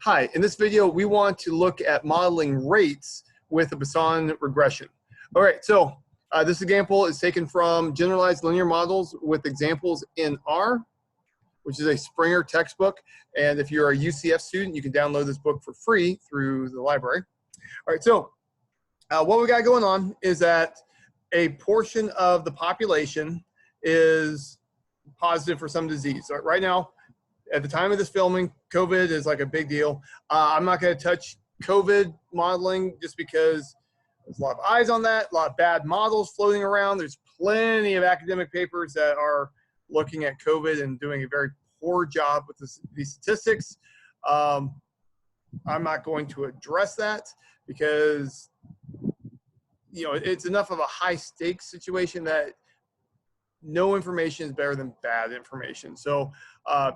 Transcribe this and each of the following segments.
Hi, in this video, we want to look at modeling rates with a Poisson regression. All right, so this example is taken from Generalized Linear Models with Examples in R, which is a Springer textbook. And if you're a UCF student, you can download this book for free through the library. All right, so what we got going on is that a portion of the population is positive for some disease. So right now, at the time of this filming, COVID is like a big deal. I'm not going to touch COVID modeling just because there's a lot of eyes on that, a lot of bad models floating around. There's plenty of academic papers that are looking at COVID and doing a very poor job with these statistics. I'm not going to address that because, you know, it's enough of a high stakes situation that no information is better than bad information. So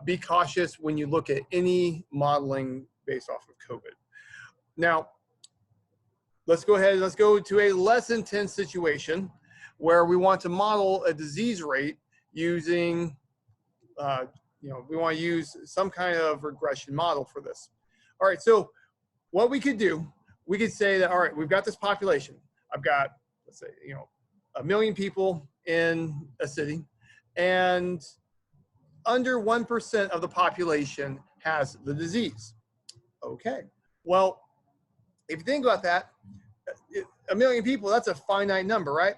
be cautious when you look at any modeling based off of COVID. Now, let's go ahead, let's go to a less intense situation where we want to model a disease rate using, we want to use some kind of regression model for this. All right, so what we could do, we could say that, all right, we've got this population. I've got, let's say, 1 million people in a city, and under 1% of the population has the disease. Okay, well, if you think about that, 1 million people, that's a finite number, right?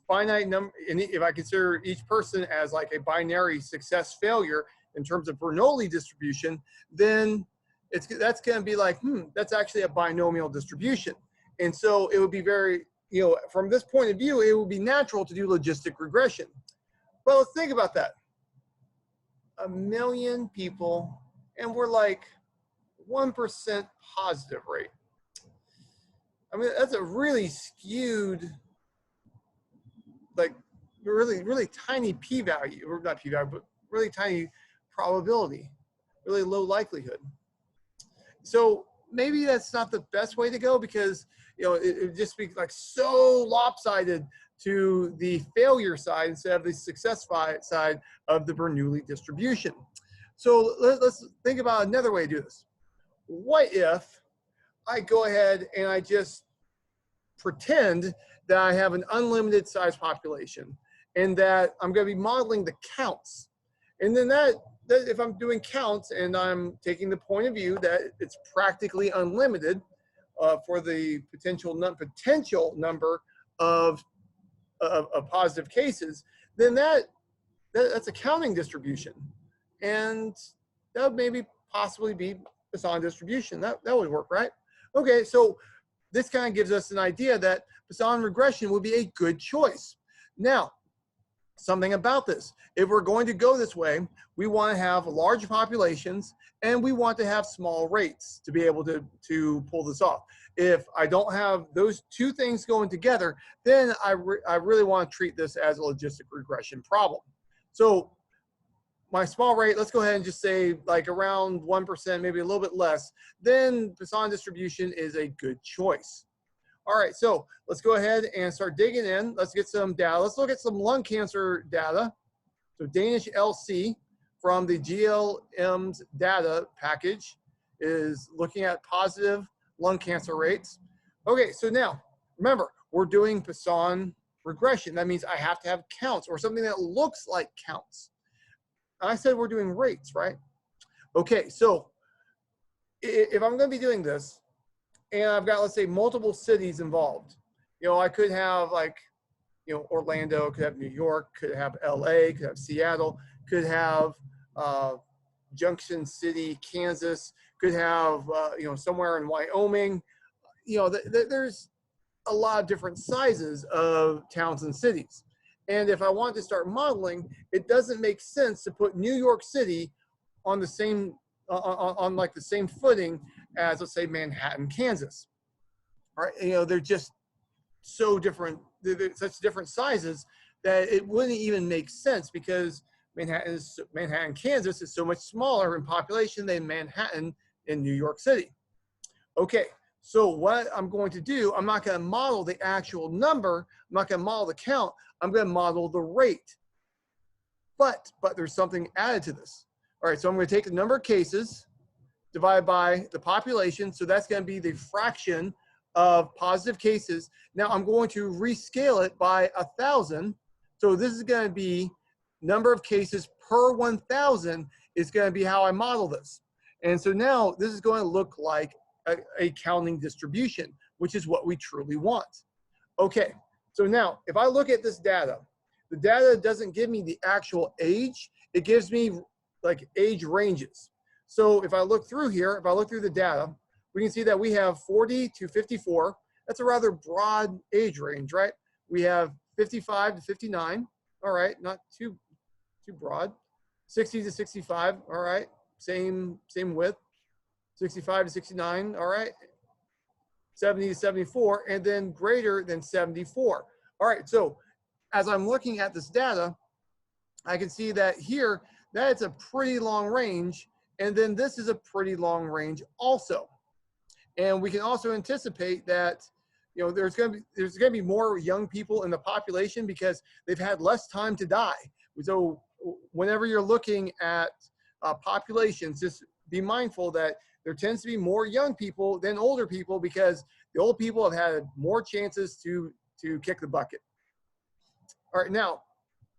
Finite number, and if I consider each person as like a binary success failure in terms of Bernoulli distribution, then that's going to be like, that's actually a binomial distribution. And so it would be very, from this point of view, it would be natural to do logistic regression. Well, let's think about that. 1 million people, and we're like 1% positive rate. I mean, that's a really skewed, like really tiny p-value, or not p-value, but really tiny probability, really low likelihood. So maybe that's not the best way to go because it would just be like so lopsided to the failure side instead of the success side of the Bernoulli distribution. So let's think about another way to do this. What if I go ahead and I just pretend that I have an unlimited size population and that I'm going to be modeling the counts. And then that if I'm doing counts and I'm taking the point of view that it's practically unlimited for the potential number of positive cases, then that's a counting distribution. And that would maybe possibly be Poisson distribution. That would work, right? Okay, so this kind of gives us an idea that Poisson regression would be a good choice. Now, something about this. If we're going to go this way, we want to have large populations and we want to have small rates to be able to pull this off. If I don't have those two things going together, then I really want to treat this as a logistic regression problem. So my small rate, let's go ahead and just say like around 1%, maybe a little bit less, then Poisson distribution is a good choice. All right, so let's go ahead and start digging in. Let's get some data. Let's look at some lung cancer data. So Danish LC from the GLM's data package is looking at positive lung cancer rates. Okay, so now, remember, we're doing Poisson regression. That means I have to have counts or something that looks like counts. I said we're doing rates, right? Okay, so if I'm going to be doing this, and I've got, let's say, multiple cities involved. I could have like, Orlando, could have New York, could have LA, could have Seattle, could have Junction City, Kansas, could have, somewhere in Wyoming. There's a lot of different sizes of towns and cities. And if I want to start modeling, it doesn't make sense to put New York City on the same, on like the same footing as, let's say, Manhattan, Kansas. All right, they're just so different, they're such different sizes that it wouldn't even make sense because Manhattan, Kansas is so much smaller in population than Manhattan in New York City. Okay, so what I'm going to do, I'm not going to model the actual number, I'm not going to model the count, I'm going to model the rate. But there's something added to this. All right, so I'm going to take the number of cases, divided by the population. So that's going to be the fraction of positive cases. Now I'm going to rescale it by 1,000. So this is going to be number of cases per 1,000 is going to be how I model this. And so now this is going to look like a counting distribution, which is what we truly want. Okay, so now if I look at this data, the data doesn't give me the actual age, it gives me like age ranges. So if I look through here, if I look through the data, we can see that we have 40 to 54. That's a rather broad age range, right? We have 55 to 59. All right, not too broad. 60 to 65. All right, same width. 65 to 69. All right. 70 to 74, and then greater than 74. All right, so as I'm looking at this data, I can see that here, that's a pretty long range, and then this is a pretty long range also. And we can also anticipate that, you know, there's going to be more young people in the population because they've had less time to die. So whenever you're looking at populations, just be mindful that there tends to be more young people than older people because the old people have had more chances to kick the bucket. All right, now,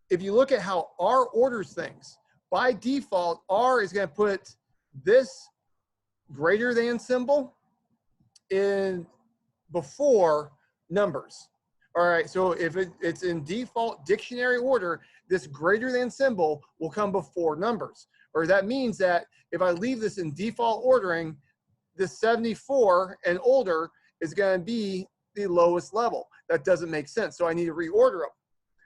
if you look at how R orders things, by default, R is going to put this greater than symbol in before numbers. All right, so if it's in default dictionary order, this greater than symbol will come before numbers. Or that means that if I leave this in default ordering, this 74 and older is going to be the lowest level. That doesn't make sense, so I need to reorder them.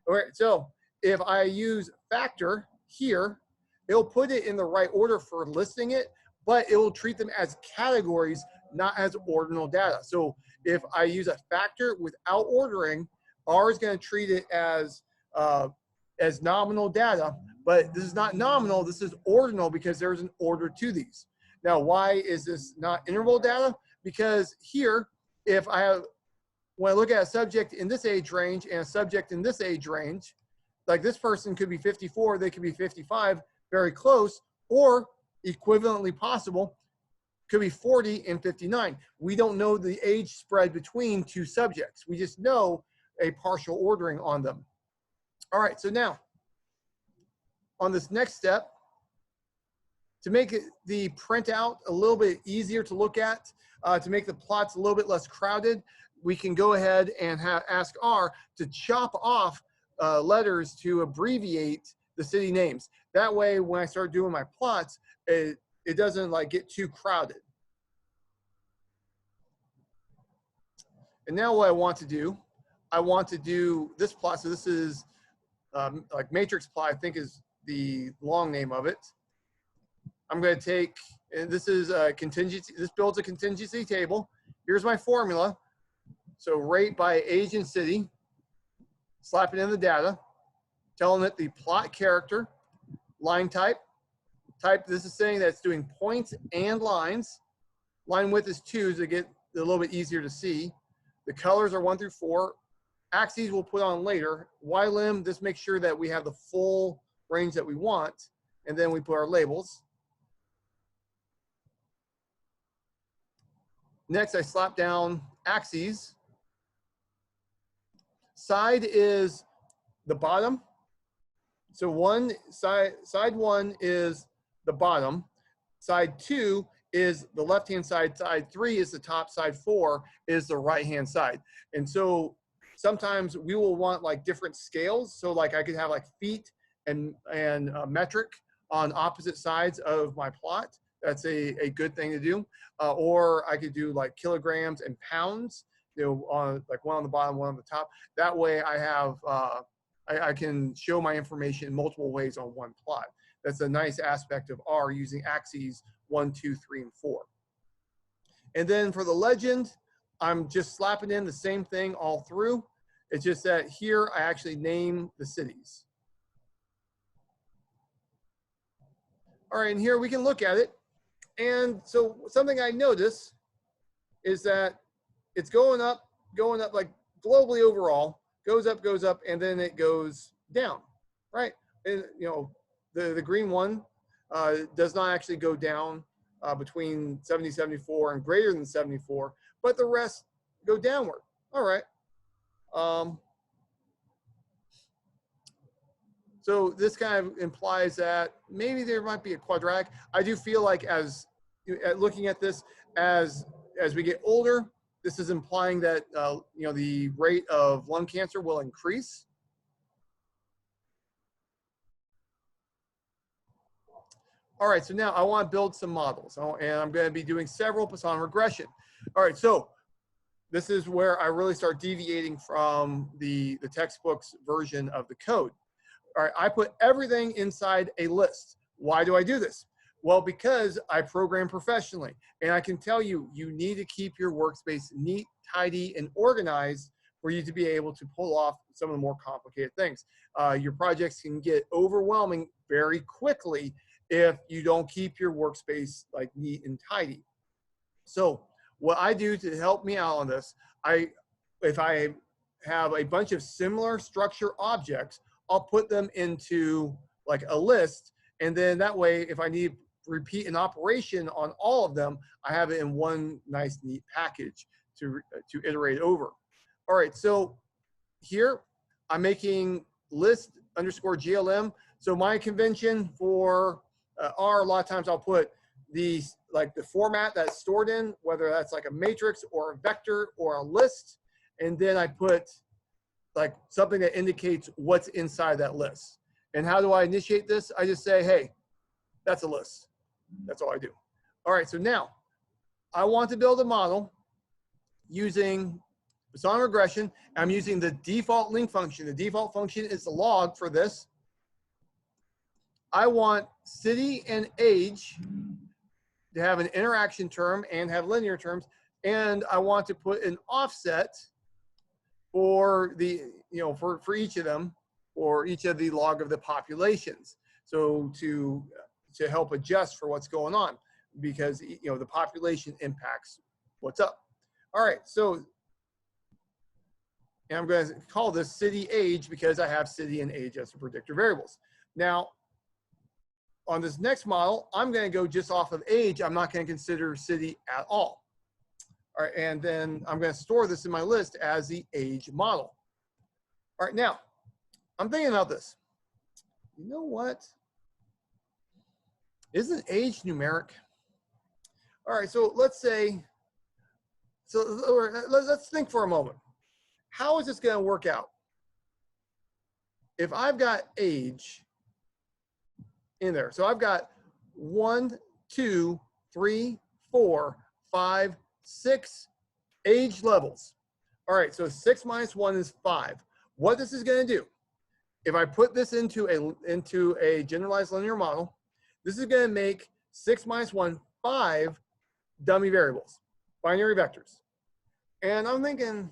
All right, so if I use factor here, it'll put it in the right order for listing it, but it will treat them as categories, not as ordinal data. So if I use a factor without ordering, R is going to treat it as nominal data, but this is not nominal, this is ordinal because there's an order to these. Now, why is this not interval data? Because here, if I have, when I look at a subject in this age range and a subject in this age range, like this person could be 54, they could be 55, very close, or equivalently possible, could be 40 and 59. We don't know the age spread between two subjects. We just know a partial ordering on them. All right, so now, on this next step, to make the printout a little bit easier to look at, to make the plots a little bit less crowded, we can go ahead and ask R to chop off letters to abbreviate the city names. That way, when I start doing my plots, it doesn't like get too crowded. And now what I want to do this plot. So this is like matrix plot, I think is the long name of it. I'm going to take, and this is a contingency, this builds a contingency table. Here's my formula. So rate by age and city, slap it in the data, telling it the plot character, line type. This is saying that it's doing points and lines. Line width is 2 to get a little bit easier to see. The colors are 1 through 4. Axes we'll put on later. Y-lim, this makes sure that we have the full range that we want. And then we put our labels. Next, I slap down axes. Side is the bottom. So side 1 is the bottom. Side 2 is the left-hand side. Side 3 is the top. Side 4 is the right-hand side. And so sometimes we will want like different scales. So like I could have like feet and metric on opposite sides of my plot. That's a good thing to do. Or I could do like kilograms and pounds, you know, on like one on the bottom, one on the top. That way I have, I can show my information in multiple ways on one plot. That's a nice aspect of R, using axes 1, 2, 3, and 4. And then for the legend, I'm just slapping in the same thing all through. It's just that here I actually name the cities. All right, and here we can look at it. And so something I notice is that it's going up like globally overall, goes up, and then it goes down, right? And you know, the green one does not actually go down between 70, 74 and greater than 74, but the rest go downward. All right. So this kind of implies that maybe there might be a quadratic. I do feel like as looking at this as we get older, this is implying that the rate of lung cancer will increase. All right, so now I want to build some models, and I'm going to be doing several Poisson regression. All right, so this is where I really start deviating from the textbook's version of the code. All right, I put everything inside a list. Why do I do this? Well, because I program professionally, and I can tell you, you need to keep your workspace neat, tidy, and organized for you to be able to pull off some of the more complicated things. Your projects can get overwhelming very quickly if you don't keep your workspace like neat and tidy. So what I do to help me out on this, if I have a bunch of similar structure objects, I'll put them into like a list, and then that way, if I need to repeat an operation on all of them, I have it in one nice, neat package to iterate over. All right, so here I'm making list underscore GLM. So my convention for R, a lot of times I'll put the format that's stored in, whether that's like a matrix or a vector or a list, and then I put like something that indicates what's inside that list. And how do I initiate this? I just say, hey, that's a list. That's all I do. All right, so now I want to build a model using Poisson regression. I'm using the default link function. The default function is the log for this. I want city and age to have an interaction term and have linear terms. And I want to put an offset for the, for each of them, or each of the log of the populations. So to help adjust for what's going on, because the population impacts what's up. All right, so and I'm going to call this city age because I have city and age as the predictor variables. Now, on this next model, I'm going to go just off of age. I'm not going to consider city at all. All right, and then I'm going to store this in my list as the age model. All right, now I'm thinking about this. You know what? Isn't age numeric? All right, so let's say, let's think for a moment. How is this going to work out? If I've got age in there, so I've got 1, 2, 3, 4, 5, 6 age levels. All right, so 6 minus 1 is 5. What this is going to do, if I put this into a generalized linear model, this is going to make 6 minus 1, 5 dummy variables, binary vectors. And I'm thinking,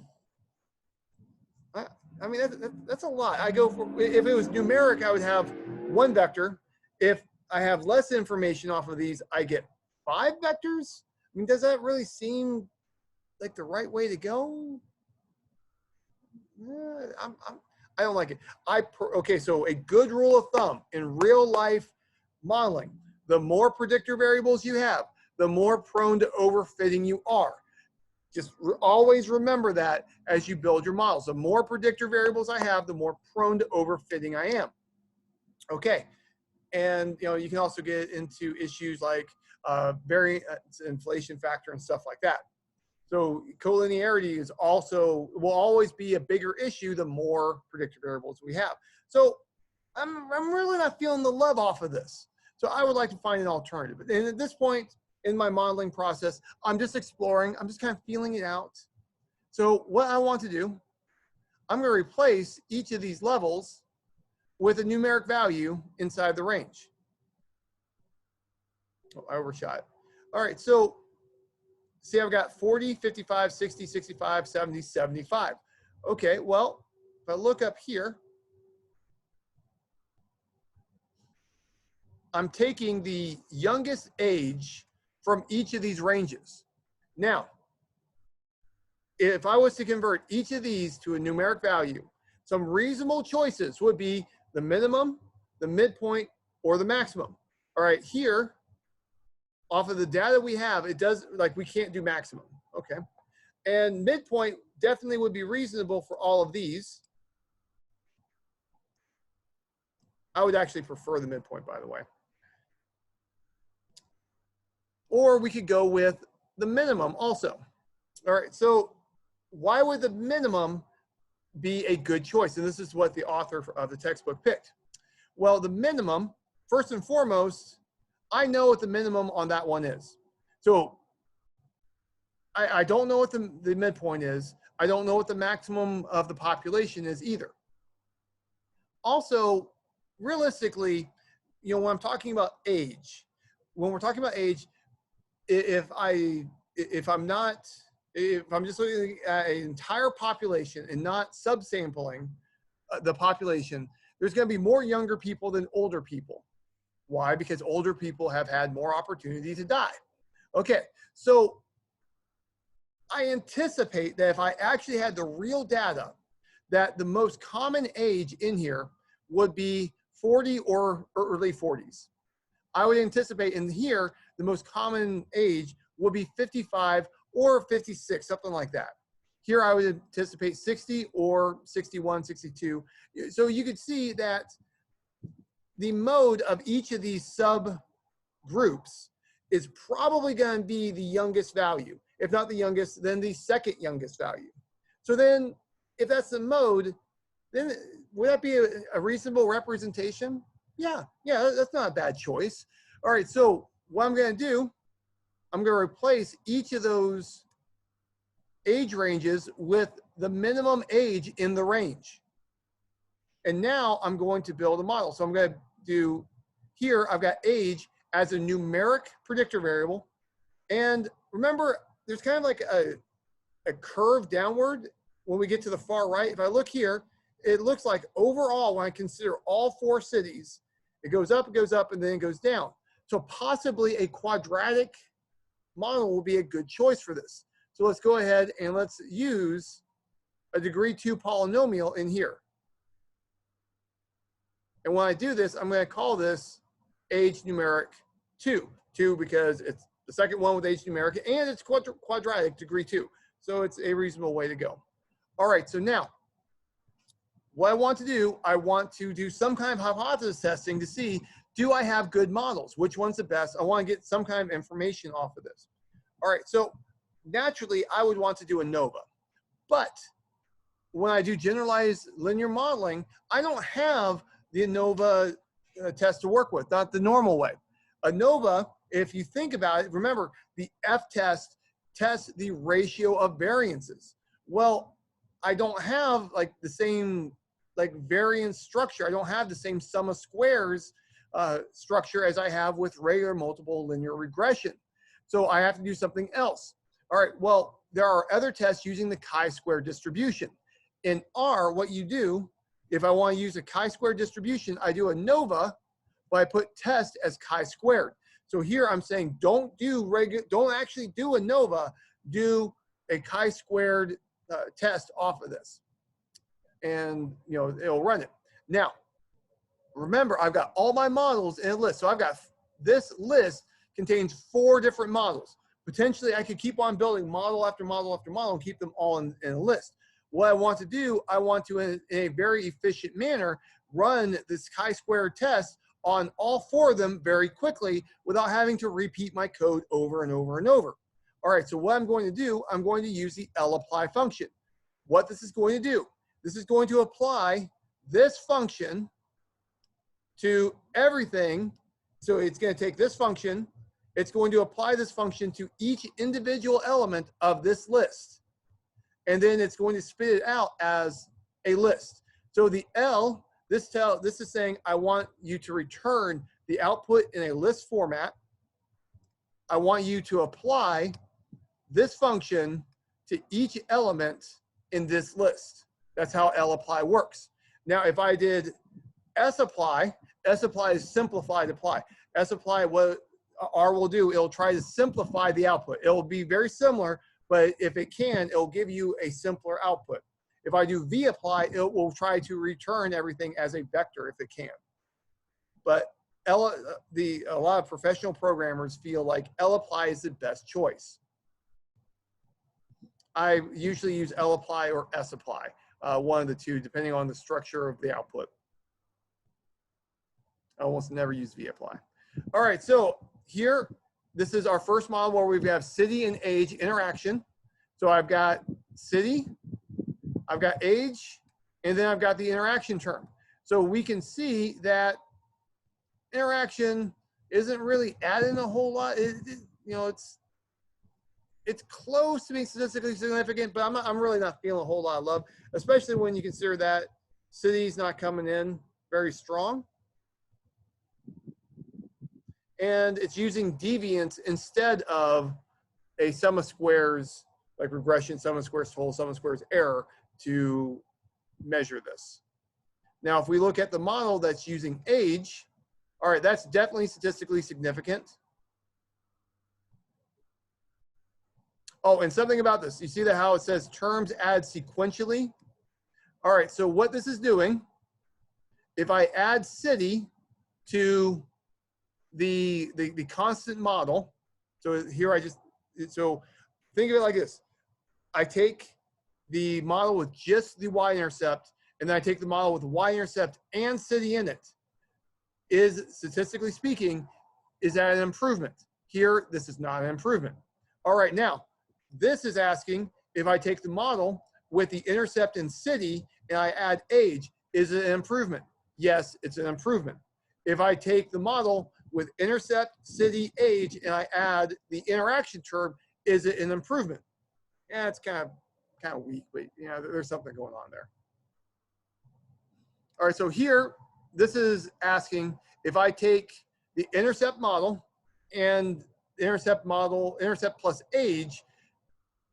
I mean, that's a lot. I go for, if it was numeric, I would have 1 vector. If I have less information off of these, I get 5 vectors. I mean, does that really seem like the right way to go? I don't like it. Okay, so a good rule of thumb in real life modeling, the more predictor variables you have, the more prone to overfitting you are. Just always remember that as you build your models. The more predictor variables I have, the more prone to overfitting I am. Okay, and you can also get into issues like variance, inflation factor, and stuff like that. So collinearity will always be a bigger issue the more predictor variables we have. So I'm really not feeling the love off of this. So I would like to find an alternative. And at this point in my modeling process, I'm just exploring. I'm just kind of feeling it out. So what I want to do, I'm going to replace each of these levels with a numeric value inside the range. Oh, I overshot. All right, so see, I've got 40, 55, 60, 65, 70, 75. Okay, well, if I look up here, I'm taking the youngest age from each of these ranges. Now, if I was to convert each of these to a numeric value, some reasonable choices would be the minimum, the midpoint, or the maximum. All right, here, off of the data we have, it does, like, we can't do maximum. Okay. And midpoint definitely would be reasonable for all of these. I would actually prefer the midpoint, by the way. Or we could go with the minimum also. All right, so why would the minimum be a good choice? And this is what the author of the textbook picked. Well, the minimum, first and foremost, I know what the minimum on that one is. So I don't know what the midpoint is. I don't know what the maximum of the population is either. Also, realistically, you know, when I'm talking about age, when we're talking about age, if I'm just looking at an entire population and not subsampling the population, there's going to be more younger people than older people. Why? Because older people have had more opportunity to die. Okay, so I anticipate that if I actually had the real data, that the most common age in here would be 40 or early 40s. I would anticipate in here, the most common age would be 55 or 56, something like that. Here I would anticipate 60 or 61, 62. So you could see that the mode of each of these subgroups is probably going to be the youngest value. If not the youngest, then the second youngest value. So then if that's the mode, then would that be a reasonable representation? Yeah, that's not a bad choice. All right, so what I'm going to do, I'm going to replace each of those age ranges with the minimum age in the range. And now I'm going to build a model. So I'm going to do here, I've got age as a numeric predictor variable. And remember, there's kind of like a curve downward when we get to the far right. If I look here, it looks like overall, when I consider all 4 cities, it goes up, and then it goes down. So possibly a quadratic model will be a good choice for this. So let's go ahead and let's use a degree 2 polynomial in here. And when I do this, I'm going to call this age numeric 2. 2 because it's the second one with age numeric, and it's quadratic, degree 2. So it's a reasonable way to go. All right, so now, what I want to do, I want to do some kind of hypothesis testing to see, do I have good models? Which one's the best? I want to get some kind of information off of this. All right, so naturally, I would want to do ANOVA. But when I do generalized linear modeling, I don't have the ANOVA test to work with, not the normal way. ANOVA, if you think about it, remember, the F-test tests the ratio of variances. Well, I don't have like the same like variance structure. I don't have the same sum of squares structure as I have with regular multiple linear regression. So I have to do something else. All right, well, there are other tests using the chi-square distribution. In R, what you do, if I want to use a chi-square distribution, I do ANOVA, but I put test as chi-squared. So here I'm saying don't actually do ANOVA, do a chi-squared test off of this. And you know, it'll run it. Now, remember, I've got all my models in a list. So I've got this list contains 4 different models. Potentially, I could keep on building model after model after model and keep them all in a list. What I want to do, I want to, in a very efficient manner, run this chi-square test on all 4 of them very quickly without having to repeat my code over and over and over. All right, so what I'm going to do, I'm going to use the lapply function. What this is going to do, this is going to apply this function to everything. So it's going to take this function, it's going to apply this function to each individual element of this list. And then it's going to spit it out as a list. So the L, this is saying I want you to return the output in a list format. I want you to apply this function to each element in this list. That's how lapply works. Now, if I did sapply is simplified apply. Sapply, what R will do, it'll try to simplify the output. It will be very similar, but if it can, it'll give you a simpler output. If I do vapply, it will try to return everything as a vector if it can. But a lot of professional programmers feel like lapply is the best choice. I usually use lapply or sapply, one of the two, depending on the structure of the output. I almost never use vapply. All right, so here, this is our first model where we have city and age interaction. So I've got city, I've got age, and then I've got the interaction term. So we can see that interaction isn't really adding a whole lot. It's close to being statistically significant, but I'm really not feeling a whole lot of love, especially when you consider that city's not coming in very strong. And it's using deviance instead of a sum of squares, like regression, sum of squares total, sum of squares error, to measure this. Now, if we look at the model that's using age, all right, that's definitely statistically significant. Oh, and something about this, you see that how it says terms add sequentially? All right, so what this is doing, if I add city to the constant model, so here so think of it like this. I take the model with just the y-intercept, and then I take the model with y-intercept and city in it. Is, statistically speaking, is that an improvement? Here, this is not an improvement. All right, now, this is asking if I take the model with the intercept and city and I add age, is it an improvement? Yes, it's an improvement. If I take the model with intercept, city, age, and I add the interaction term, is it an improvement? Yeah, it's kind of weak, but there's something going on there. All right, so here, this is asking if I take the intercept model and intercept plus age,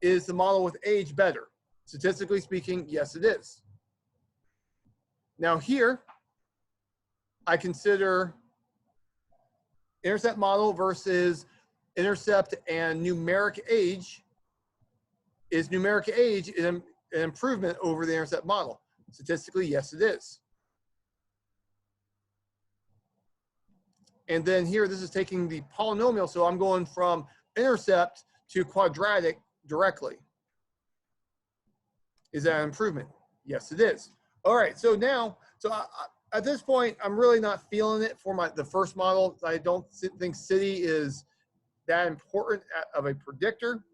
is the model with age better? Statistically speaking, yes, it is. Now here, I consider intercept model versus intercept and numeric age. Is numeric age an improvement over the intercept model? Statistically, yes, it is. And then here, this is taking the polynomial, so I'm going from intercept to quadratic directly. Is that an improvement? Yes, it is. All right, so now, at this point, I'm really not feeling it for the first model. I don't think city is that important of a predictor.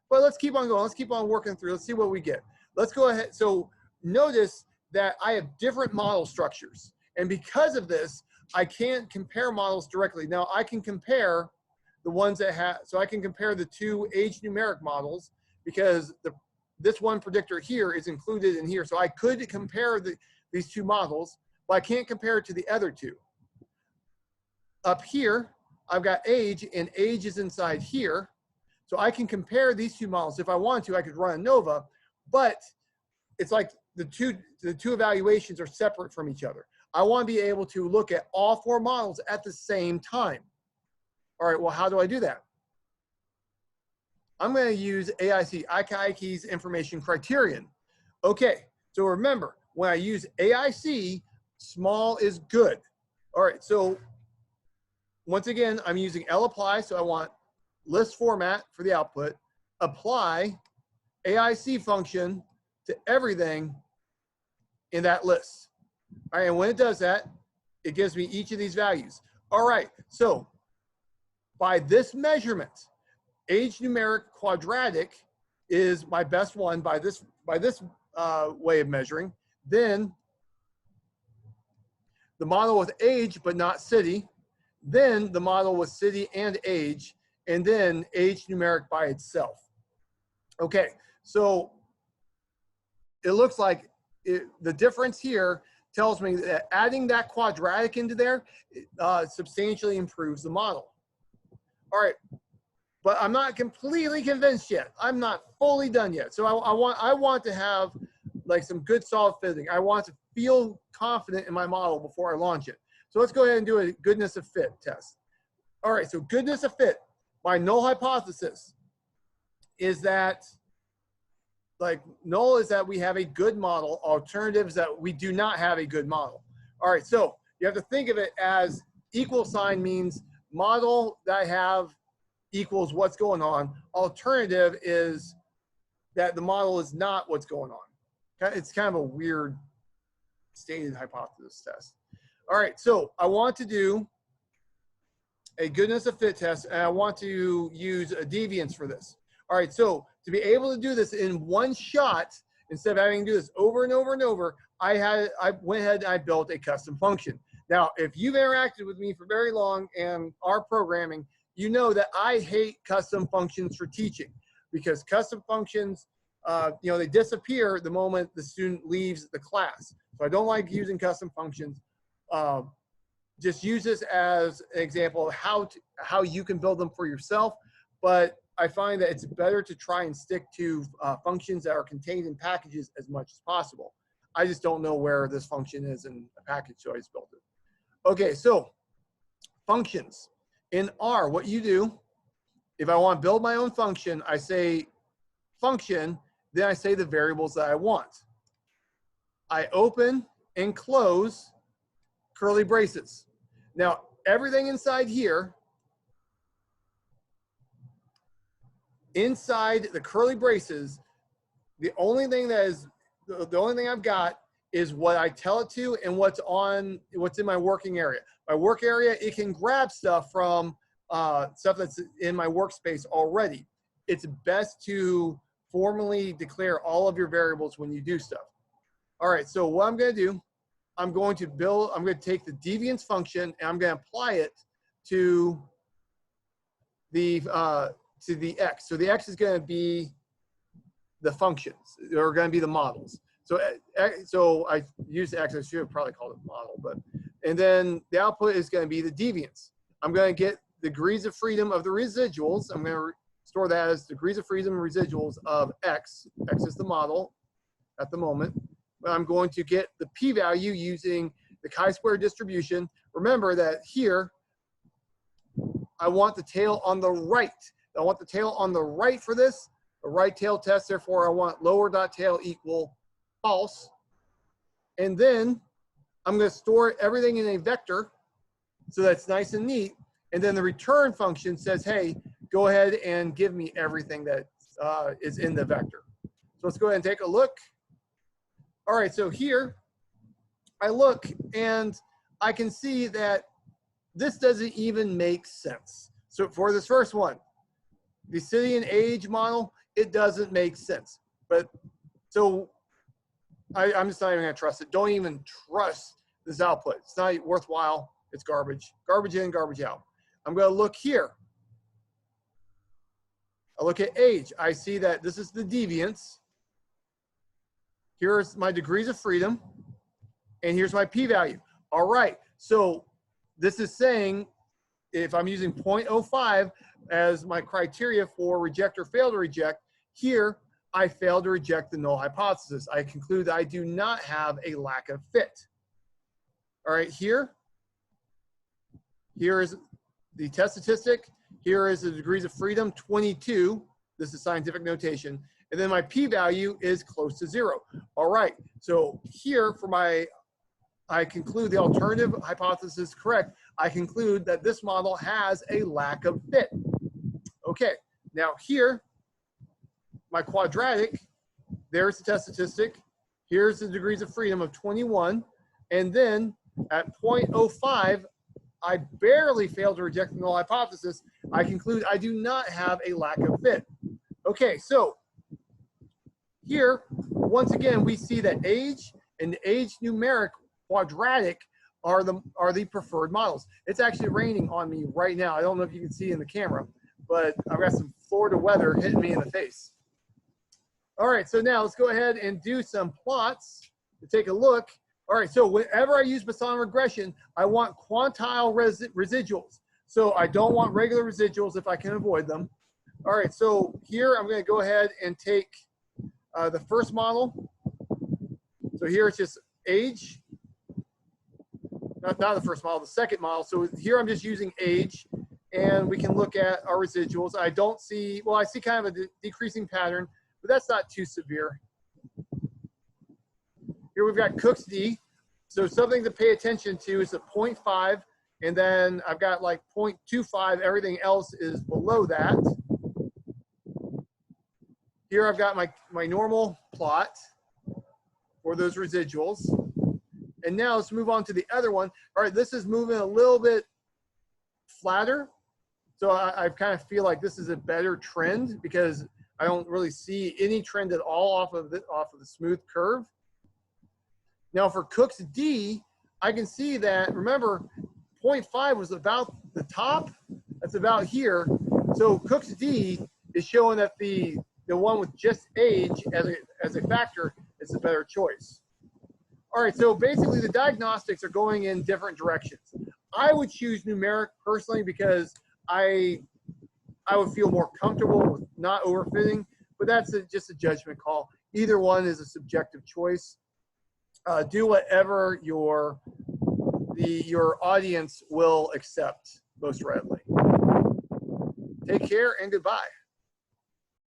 But let's keep on going. Let's keep on working through. Let's see what we get. Let's go ahead. So notice that I have different model structures. And because of this, I can't compare models directly. Now, I can compare the ones that have, so I can compare the two age numeric models because this one predictor here is included in here. So I could compare these two models, but I can't compare it to the other two. Up here, I've got age, and age is inside here. So I can compare these two models. If I wanted to, I could run ANOVA, but it's like the two evaluations are separate from each other. I want to be able to look at all four models at the same time. All right, well, how do I do that? I'm going to use AIC's information criterion. Okay, so remember, when I use AIC, small is good. All right, so once again, I'm using lapply, so I want list format for the output, apply AIC function to everything in that list. All right, and when it does that, it gives me each of these values. All right, so by this measurement, age numeric quadratic is my best one by this way of measuring. Then the model with age but not city, then the model with city and age, and then age numeric by itself. Okay, so it looks like the difference here tells me that adding that quadratic into there substantially improves the model. All right, but I'm not completely convinced yet. I'm not fully done yet. So I want to have like some good solid fitting. I want to feel confident in my model before I launch it. So let's go ahead and do a goodness of fit test. All right, so goodness of fit. My null hypothesis is that, null is that we have a good model. Alternative is that we do not have a good model. All right, so you have to think of it as equal sign means model that I have equals what's going on. Alternative is that the model is not what's going on. It's kind of a weird stated hypothesis test. All right, so I want to do a goodness of fit test, and I want to use a deviance for this. All right, so to be able to do this in one shot, instead of having to do this over and over and over, I went ahead and I built a custom function. Now, if you've interacted with me for very long and are programming, you know that I hate custom functions for teaching, because custom functions, they disappear the moment the student leaves the class. So I don't like using custom functions. Just use this as an example of how you can build them for yourself. But I find that it's better to try and stick to functions that are contained in packages as much as possible. I just don't know where this function is in a package, so I just built it. Okay, so functions. In R, what you do, if I want to build my own function, I say function, then I say the variables that I want. I open and close curly braces. Now, everything inside here, inside the curly braces, the only thing I've got is what I tell it to and what's in my working area. My work area, it can grab stuff from stuff that's in my workspace already. It's best to formally declare all of your variables when you do stuff. All right, so what I'm going to do, I'm going to take the deviance function and I'm going to apply it to the x. So the x is going to be the functions, or going to be the models. So I use x, I should have probably called it model, and then the output is going to be the deviance. I'm going to get degrees of freedom of the residuals. I'm going to store that as degrees of freedom residuals of x. X is the model at the moment. I'm going to get the p-value using the chi-square distribution. Remember that here, I want the tail on the right. I want the tail on the right for this, a right tail test. Therefore, I want lower dot tail equal false. And then I'm going to store everything in a vector so that's nice and neat. And then the return function says, hey, go ahead and give me everything that is in the vector. So let's go ahead and take a look. All right, so here I look and I can see that this doesn't even make sense. So for this first one, the city and age model, it doesn't make sense. But so I'm just not even gonna trust it. Don't even trust this output. It's not worthwhile. It's garbage. Garbage in, garbage out. I'm gonna look here. I look at age. I see that this is the deviance. Here's my degrees of freedom, and here's my p-value. All right, so this is saying if I'm using 0.05 as my criteria for reject or fail to reject, here I fail to reject the null hypothesis. I conclude that I do not have a lack of fit. All right, here is the test statistic. Here is the degrees of freedom, 22. This is scientific notation. And then my p-value is close to 0. All right, so here I conclude the alternative hypothesis is correct. I conclude that this model has a lack of fit. Okay, now here, my quadratic, there's the test statistic. Here's the degrees of freedom of 21. And then at 0.05, I barely failed to reject the null hypothesis. I conclude I do not have a lack of fit. Okay, so here, once again, we see that age and the age numeric quadratic are the preferred models. It's actually raining on me right now. I don't know if you can see in the camera, but I've got some Florida weather hitting me in the face. All right, so now let's go ahead and do some plots to take a look. All right, so whenever I use Poisson regression, I want quantile residuals. So I don't want regular residuals if I can avoid them. All right, so here I'm going to go ahead and take the first model. So here it's just age. Not the first model, the second model. So here I'm just using age, and we can look at our residuals. I don't see, well, I see kind of a decreasing pattern, but that's not too severe. Here we've got Cook's D. So something to pay attention to is the 0.5 And then I've got like 0.25, everything else is below that. Here I've got my normal plot for those residuals. And now let's move on to the other one. All right, this is moving a little bit flatter. So I kind of feel like this is a better trend because I don't really see any trend at all off of the smooth curve. Now for Cook's D, I can see that, remember, 0.5 was about the top. That's about here. So Cook's D is showing that the one with just age as a factor is the better choice. All right, so basically the diagnostics are going in different directions. I would choose numeric personally because I would feel more comfortable with not overfitting, but that's just a judgment call. Either one is a subjective choice. Do whatever your audience will accept most readily. Take care and goodbye.